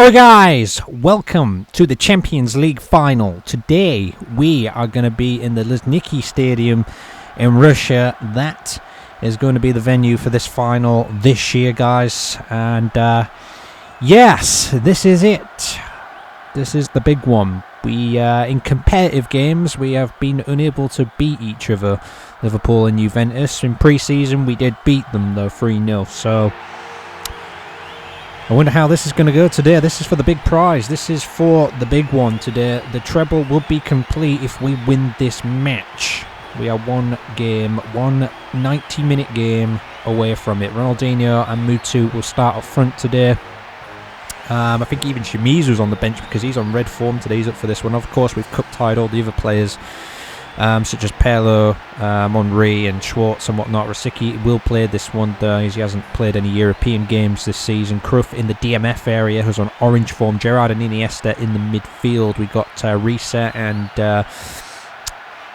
Hello guys, welcome to the Champions League final. Today we are going to be in the Luzhniki Stadium in Russia. That is going to be the venue for this final this year, guys. And yes, this is it. This is the big one. We in competitive games we have been unable to beat each other, Liverpool and Juventus. In pre-season we did beat them though 3-0. So I wonder how this is going to go today. This is for the big prize. This is for the big one today. The treble will be complete if we win this match. We are one 90-minute game away from it. Ronaldinho and Mutu will start up front today. I think even Shimizu's on the bench because he's on red form today. He's up for this one. Of course, we've cup-tied all the other players, such as Pirlo, Henry and Schwartz and whatnot. Rosicky will play this one, as he hasn't played any European games this season. Kruf in the DMF area, who's on orange form. Gerrard and Iniesta in the midfield. We got Risa and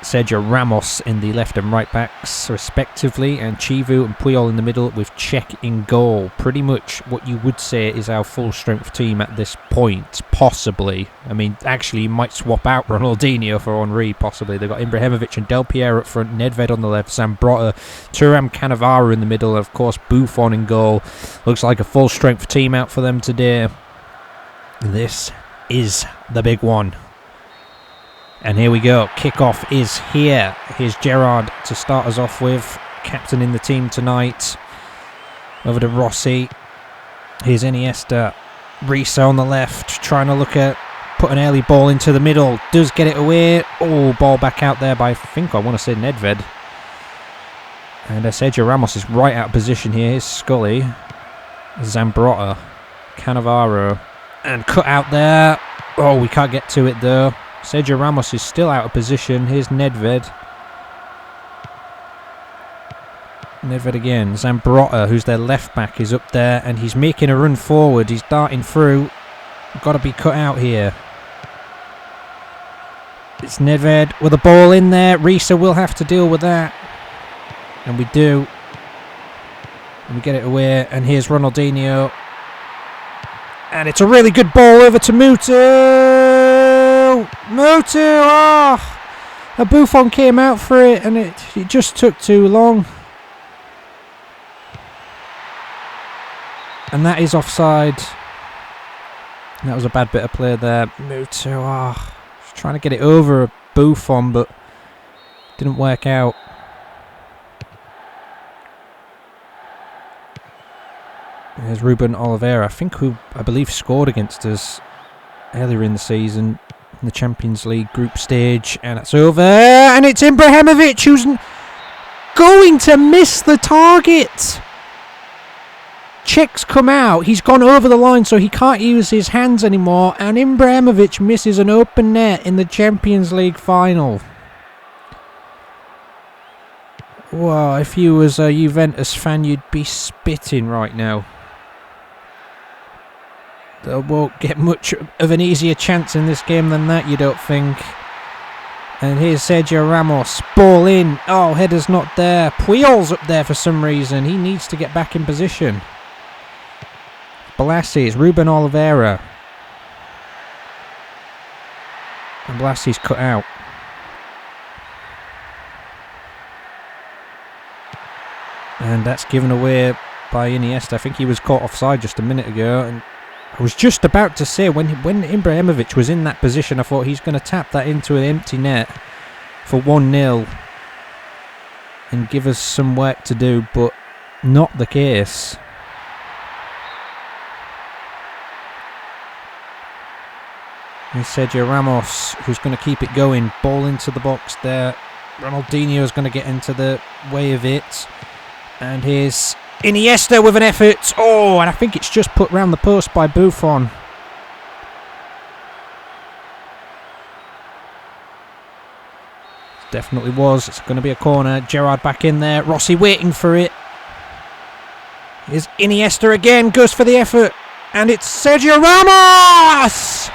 Sergio Ramos in the left and right backs respectively, and Chivu and Puyol in the middle with Cech in goal. Pretty much what you would say is our full strength team at this point, possibly. I mean, actually you might swap out Ronaldinho for Henry, possibly. They've got Ibrahimovic and Del Piero up front, Nedved on the left, Zambrotta, Thuram, Cannavaro in the middle, and of course Buffon in goal. Looks like a full strength team out for them today. This is the big one. And here we go, kickoff is here. Here's Gerrard to start us off with, captain in the team tonight. Over to Rossi. Here's Iniesta. Risa on the left, trying to look at put an early ball into the middle. Does get it away. Oh, ball back out there by, I want to say Nedved. And Sergio Ramos is right out of position here. Here's Scully. Zambrotta. Cannavaro. And cut out there. Oh, we can't get to it though. Sergio Ramos is still out of position. Here's Nedved. Nedved again. Zambrotta, who's their left back, is up there and he's making a run forward. He's darting through. Got to be cut out here. It's Nedved with a ball in there. Risa will have to deal with that. And we do. And we get it away. And here's Ronaldinho. And it's a really good ball over to Mutu. Oh, a Buffon came out for it and it just took too long. And that is offside. That was a bad bit of play there. Mutu, trying to get it over Buffon, but didn't work out. There's Ruben Oliveira, who I believe scored against us earlier in the season in the Champions League group stage, and it's over, and it's Ibrahimovic who's going to miss the target. Cech's come out, he's gone over the line so he can't use his hands anymore, and Ibrahimovic misses an open net in the Champions League final. Wow, if you was a Juventus fan you'd be spitting right now. They won't get much of an easier chance in this game than that, you don't think. And here's Sergio Ramos. Ball in. Oh, header's not there. Puyol's up there for some reason. He needs to get back in position. Bolasie. Ruben Oliveira. And Bolasie's cut out. And that's given away by Iniesta. I think he was caught offside just a minute ago. And I was just about to say, when Ibrahimovic was in that position, I thought he's going to tap that into an empty net for 1-0 and give us some work to do, but not the case. Here's Sergio Ramos, who's going to keep it going. Ball into the box there. Ronaldinho is going to get into the way of it. And here's Iniesta with an effort. Oh, and I think it's just put round the post by Buffon. Definitely was. It's going to be a corner. Gerrard back in there. Rossi waiting for it. Here's Iniesta again. Goes for the effort. And it's Sergio Ramos!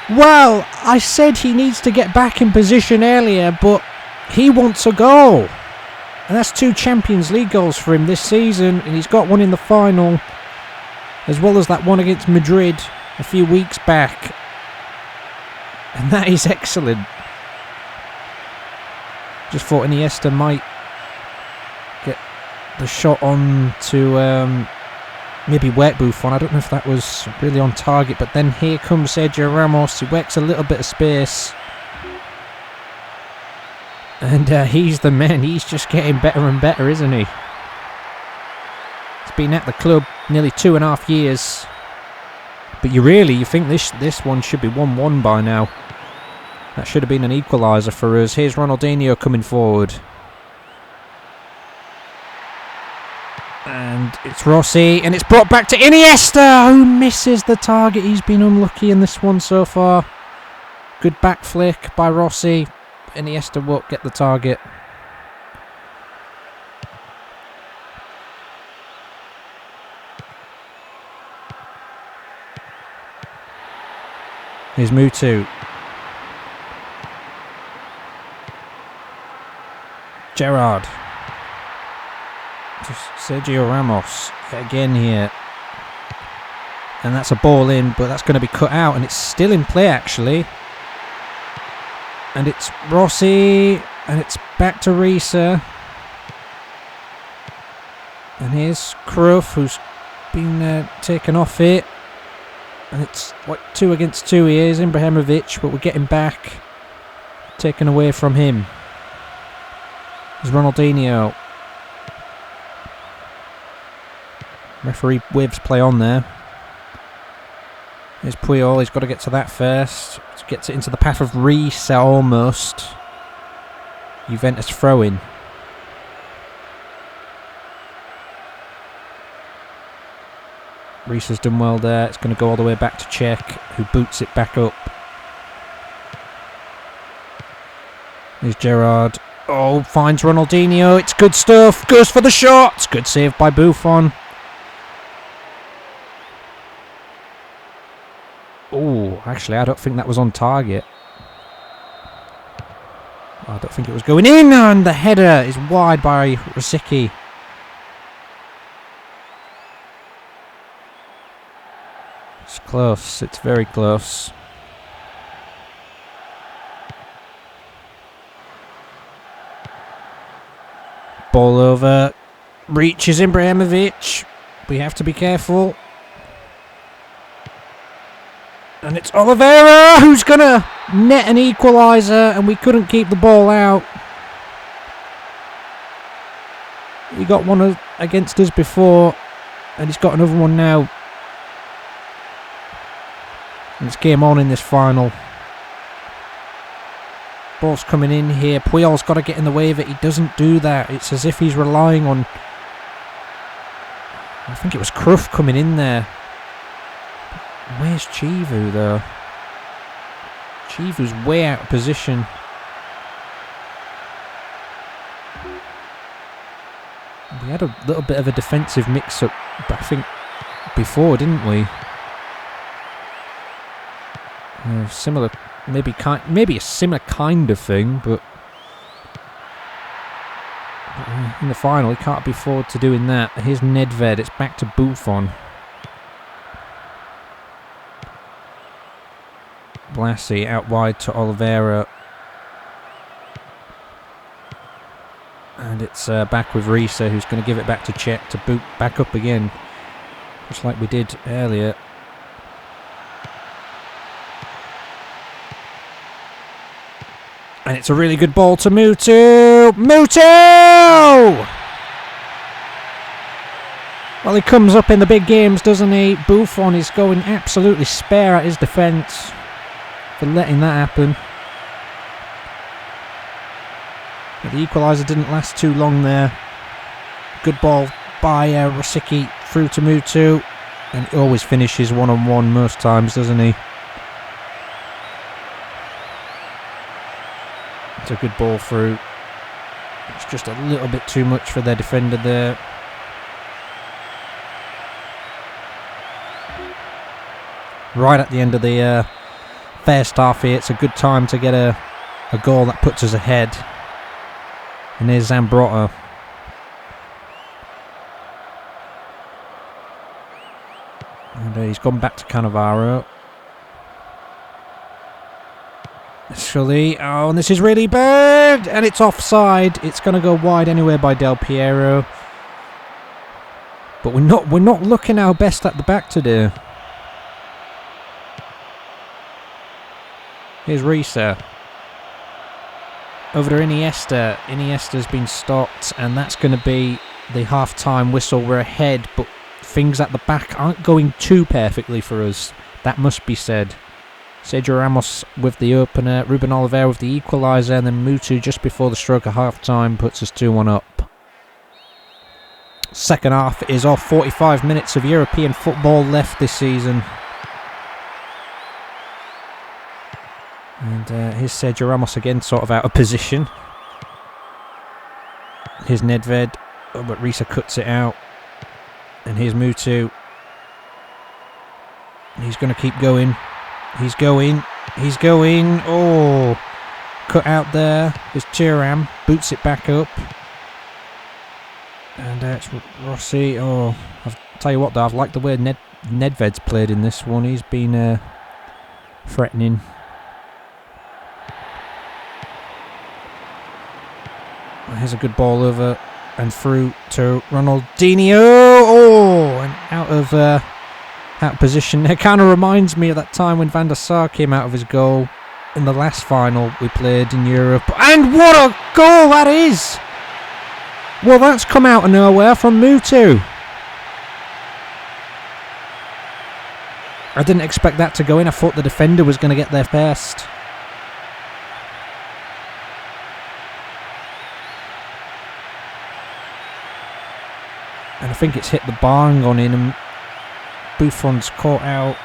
Well, I said he needs to get back in position earlier, but he wants a goal. And that's 2 Champions League goals for him this season, and he's got one in the final. as well as that one against Madrid a few weeks back. And that is excellent. Just thought Iniesta might get the shot on to maybe work Buffon. I don't know if that was really on target, but then here comes Sergio Ramos. He works a little bit of space. And he's the man. He's just getting better and better, isn't he? He's been at the club nearly 2.5 years. But you think this one should be 1-1 by now. That should have been an equaliser for us. Here's Ronaldinho coming forward. And it's Rossi, and it's brought back to Iniesta, who misses the target. He's been unlucky in this one so far. Good back flick by Rossi. Iniesta won't get the target. Here's Mutu. Gerrard. Just Sergio Ramos again here. And that's a ball in, but that's going to be cut out, and it's still in play actually. And it's Rossi, and it's back to Risa. And here's Kruf, who's been taken off it. And it's like 2 against 2 here. Here's Ibrahimovic, but we're getting back. Taken away from him. There's Ronaldinho. Referee waves play on there. Here's Puyol. He's got to get to that first. Gets it into the path of Risa almost. Juventus throw-in. Risa's done well there. It's going to go all the way back to Cech, who boots it back up. Here's Gerrard. Oh, finds Ronaldinho. It's good stuff. Goes for the shot. It's good save by Buffon. Oh, actually, I don't think that was on target. I don't think it was going in, and the header is wide by Rosicky. It's close. It's very close. Ball over. Reaches Ibrahimovic. We have to be careful. And it's Oliveira who's going to net an equaliser, and we couldn't keep the ball out. He got one against us before, and he's got another one now. And it's game on in this final. Ball's coming in here. Puyol's got to get in the way of it. He doesn't do that. It's as if he's relying on... I think it was Kruf coming in there. Where's Chivu though? Chivu's way out of position. We had a little bit of a defensive mix-up, I think, before, didn't we? Similar, maybe a similar kind of thing, but in the final, he can't be forward to doing that. Here's Nedved. It's back to Buffon. Blassie out wide to Oliveira. And it's back with Risa, who's going to give it back to Cech to boot back up again. Just like we did earlier. And it's a really good ball to Mutu. Mutu! Well, he comes up in the big games, doesn't he? Buffon is going absolutely spare at his defence for letting that happen. But the equaliser didn't last too long there. Good ball by Rosicky through to Mutu. And he always finishes one-on-one most times, doesn't he? It's a good ball through. It's just a little bit too much for their defender there. Right at the end of the first half here, it's a good time to get a goal that puts us ahead. And there's Zambrotta. . And he's gone back to Cannavaro. Sully. Oh, and this is really bad. And it's offside. It's going to go wide anyway by Del Piero. But we're not looking our best at the back today. Here's Risa. Over to Iniesta. Iniesta's been stopped, and that's going to be the half-time whistle. We're ahead, but things at the back aren't going too perfectly for us. That must be said. Sergio Ramos with the opener, Ruben Oliveira with the equaliser, and then Mutu just before the stroke of half-time puts us 2-1 up. Second half is off. 45 minutes of European football left this season. And here's Sergio Ramos again, sort of out of position. Here's Nedved. Oh, but Risa cuts it out. And here's Mutu. He's going to keep going. He's going. He's going. Oh, cut out there. Here's Thuram. Boots it back up. And it's Rossi. Oh, I'll tell you what though, I've liked the way Nedved's played in this one. He's been threatening. Here's a good ball over and through to Ronaldinho. Oh, and out of position. It kind of reminds me of that time when Van der Sar came out of his goal in the last final we played in Europe. And what a goal that is! Well, that's come out of nowhere from Mutu. I didn't expect that to go in. I thought the defender was going to get there first. And I think it's hit the bar and gone in, and Buffon's caught out.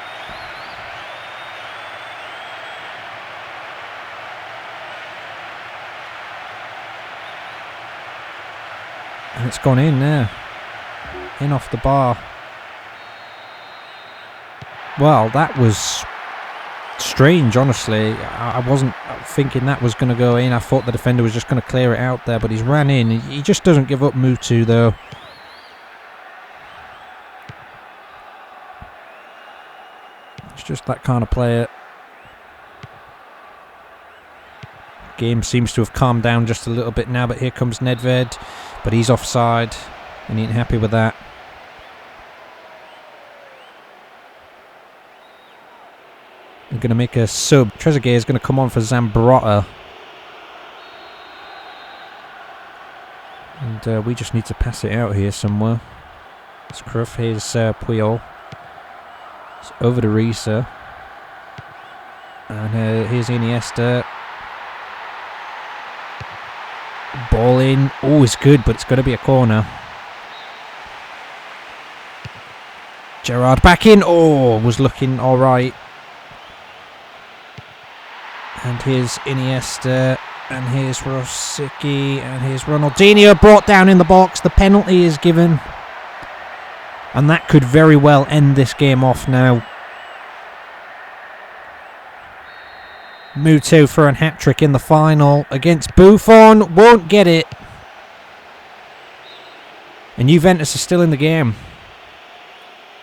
And it's gone in there. In off the bar. Well, that was strange, honestly. I wasn't thinking that was going to go in. I thought the defender was just going to clear it out there, but he's ran in. He just doesn't give up, Mutu, though. Just that kind of player. Game seems to have calmed down just a little bit now, but here comes Nedved, but he's offside and he ain't happy with that. I'm going to make a sub. Trezeguet is going to come on for Zambrotta. And we just need to pass it out here somewhere. It's Cruyff. Here's Puyol. It's over to Risa. And here's Iniesta. Ball in. Oh, it's good, but it's going to be a corner. Gerrard back in. Oh, was looking alright. And here's Iniesta. And here's Rosicky. And here's Ronaldinho brought down in the box. The penalty is given. And that could very well end this game off now. Mutu for a hat-trick in the final against Buffon. Won't get it. And Juventus is still in the game.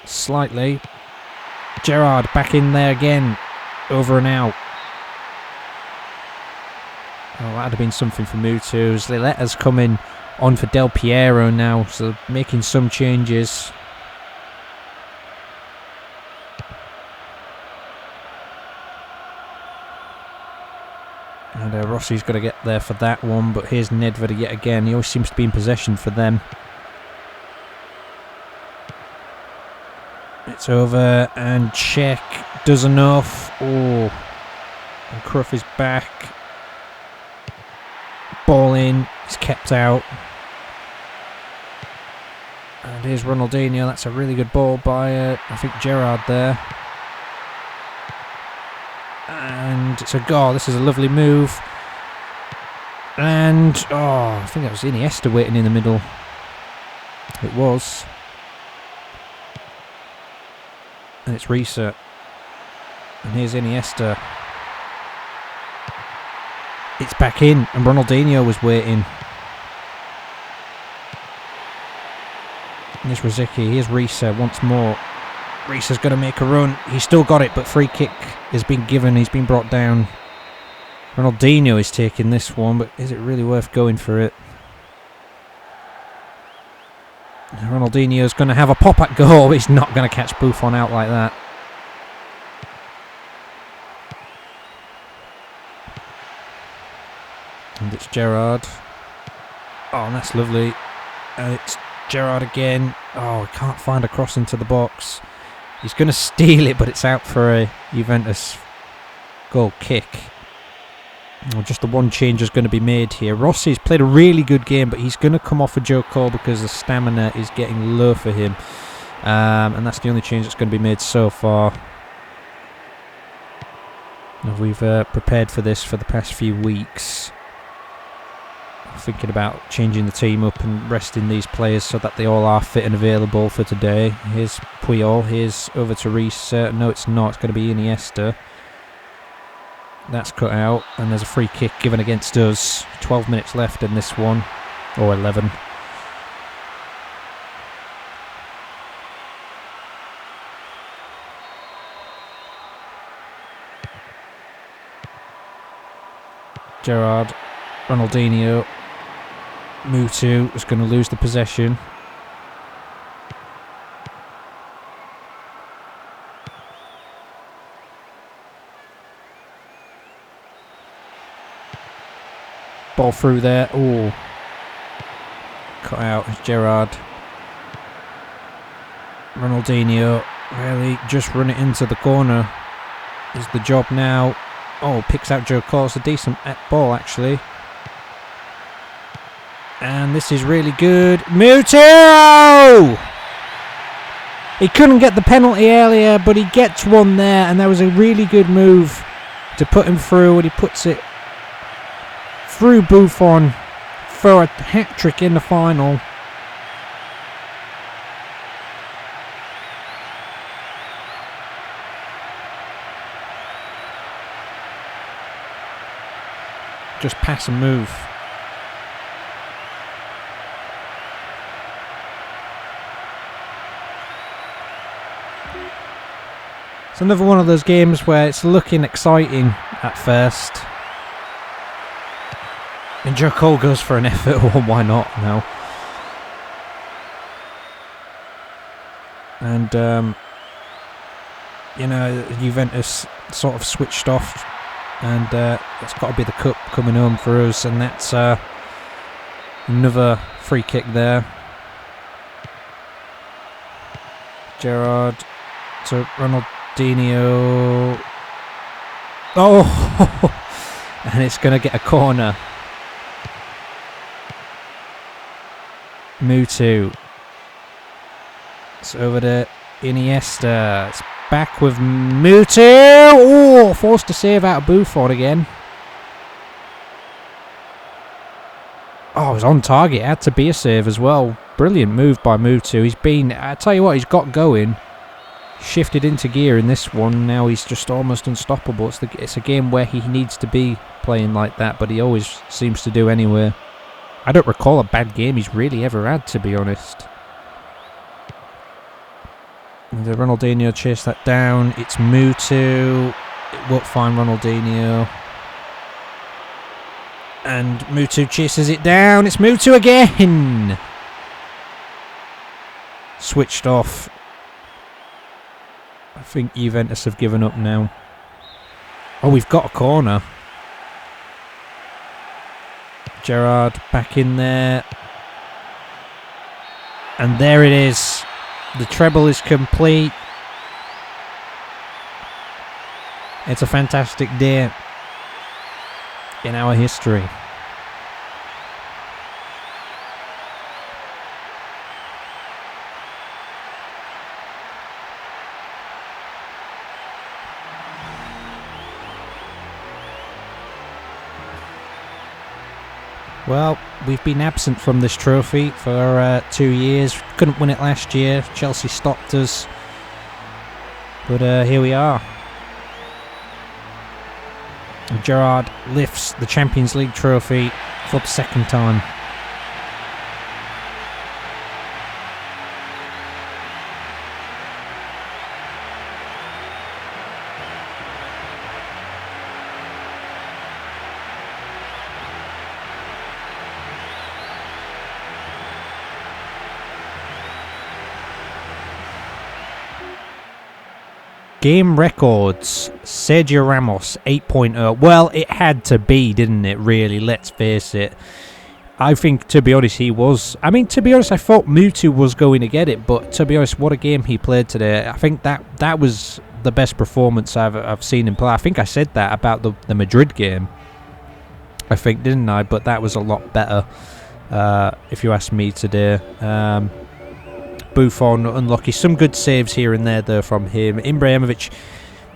Slightly. Gerrard back in there again. Over and out. Oh, that'd have been something for Mutu. As they let us come in on for Del Piero now. So making some changes. And Rossi's got to get there for that one, but here's Nedved yet again. He always seems to be in possession for them. It's over, and Czech does enough. Oh, and Cruyff is back. Ball in, he's kept out. And here's Ronaldinho. That's a really good ball by, I think, Gerrard there. And it's a goal. This is a lovely move. And, oh, I think that was Iniesta waiting in the middle. It was. And it's Risa. And here's Iniesta. It's back in, and Ronaldinho was waiting. And here's Rosicky. Here's Risa once more. Reese is going to make a run. He's still got it, but free kick has been given. He's been brought down. Ronaldinho is taking this one, but is it really worth going for it? Ronaldinho's going to have a pop at goal. He's not going to catch Buffon out like that. And it's Gerrard. Oh, that's lovely. And it's Gerrard again. Oh, he can't find a cross into the box. He's going to steal it, but it's out for a Juventus goal kick. Oh, just the one change is going to be made here. Rossi's played a really good game, but he's going to come off a Joe Cole because the stamina is getting low for him. And that's the only change that's going to be made so far. Now, we've prepared for this for the past few weeks. Thinking about changing the team up and resting these players so that they all are fit and available for today. Here's Puyol. Here's over to Reese. No, it's not. It's going to be Iniesta. That's cut out, and there's a free kick given against us. 12 minutes left in this one, or 11. Gerrard, Ronaldinho, Mutu is going to lose the possession. Ball through there. Oh, cut out. It's Gerrard. Ronaldinho. Really, just run it into the corner is the job now. Oh, picks out Joe Cole. It's a decent ball, actually. And this is really good. Mutu! He couldn't get the penalty earlier, but he gets one there, and that was a really good move to put him through, and he puts it through Buffon for a hat-trick in the final. Just pass and move. It's another one of those games where it's looking exciting at first. And Joe Cole goes for an effort, or why not now? And, you know, Juventus sort of switched off. And it's got to be the cup coming home for us. And that's another free kick there. Gerrard to Ronaldinho. Oh! And it's going to get a corner. Mutu. It's over to Iniesta. It's back with Mutu. Oh, forced to save out of Buffon again. Oh, it was on target. It had to be a save as well. Brilliant move by Mutu. He's been, I tell you what, he's got going. Shifted into gear in this one. Now he's just almost unstoppable. It's a game where he needs to be playing like that, but he always seems to do anyway. I don't recall a bad game he's really ever had, to be honest. The Ronaldinho chased that down. It's Mutu. It won't find Ronaldinho. And Mutu chases it down. It's Mutu again. Switched off. I think Juventus have given up now. Oh, we've got a corner. Gerrard back in there. And there it is. The treble is complete. It's a fantastic day in our history. Well, we've been absent from this trophy for 2 years. Couldn't win it last year. Chelsea stopped us. But here we are. Gerrard lifts the Champions League trophy for the second time. Game records. Sergio Ramos 8.0. Well, it had to be, didn't it, really? Let's face it. I think, to be honest, he was... I mean, to be honest, I thought Mutu was going to get it, but to be honest, what a game he played today. I think that was the best performance I've seen him play. I think I said that about the Madrid game. I think, didn't I? But that was a lot better, if you ask me today. Buffon, unlucky. Some good saves here and there, though, from him. Ibrahimovic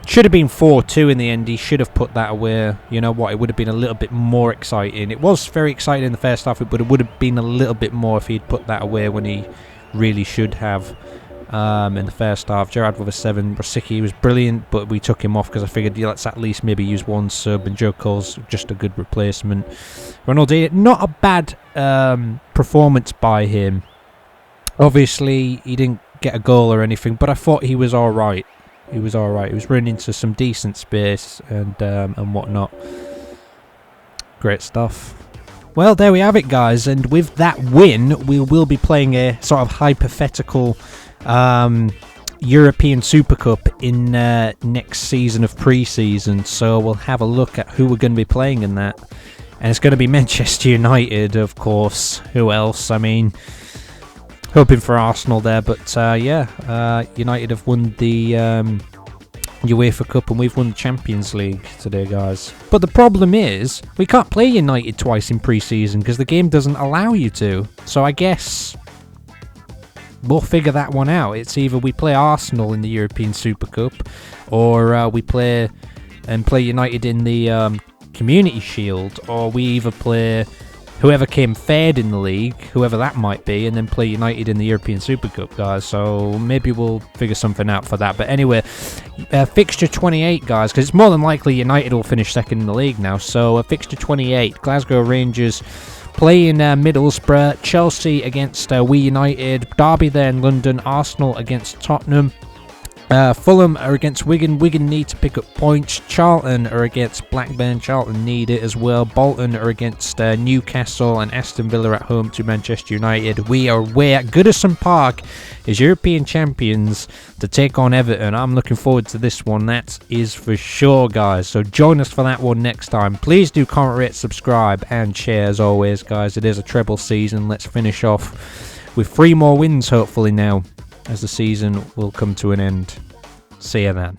should have been 4-2 in the end. He should have put that away. You know what? It would have been a little bit more exciting. It was very exciting in the first half, but it would have been a little bit more if he'd put that away when he really should have in the first half. Gerrard with a 7. Rosicky was brilliant, but we took him off because I figured, yeah, let's at least maybe use one sub, and Joe Cole's just a good replacement. Ronaldinho, not a bad performance by him. Obviously, he didn't get a goal or anything, but I thought he was all right. He was all right. He was running into some decent space and whatnot. Great stuff. Well, there we have it, guys. And with that win, we will be playing a sort of hypothetical European Super Cup in next season of pre-season. So we'll have a look at who we're going to be playing in that. And it's going to be Manchester United, of course. Who else? I mean... hoping for Arsenal there, but United have won the UEFA Cup and we've won the Champions League today, guys. But the problem is, we can't play United twice in pre-season because the game doesn't allow you to. So I guess we'll figure that one out. It's either we play Arsenal in the European Super Cup, or we play United in the Community Shield, or we either play whoever came third in the league, whoever that might be, and then play United in the European Super Cup, guys. So maybe we'll figure something out for that. But anyway, fixture 28, guys, because it's more than likely United will finish second in the league now. So fixture 28, Glasgow Rangers playing Middlesbrough, Chelsea against We United, Derby there in London, Arsenal against Tottenham. Fulham are against Wigan. Wigan need to pick up points. Charlton are against Blackburn. Charlton need it as well. Bolton are against Newcastle, and Aston Villa at home to Manchester United. We are away at Goodison Park as European champions to take on Everton. I'm looking forward to this one, that is for sure, guys. So join us for that one next time. Please do comment, rate, subscribe, and share as always, guys. It is a treble season. Let's finish off with 3 more wins, hopefully, now, as the season will come to an end. See you then.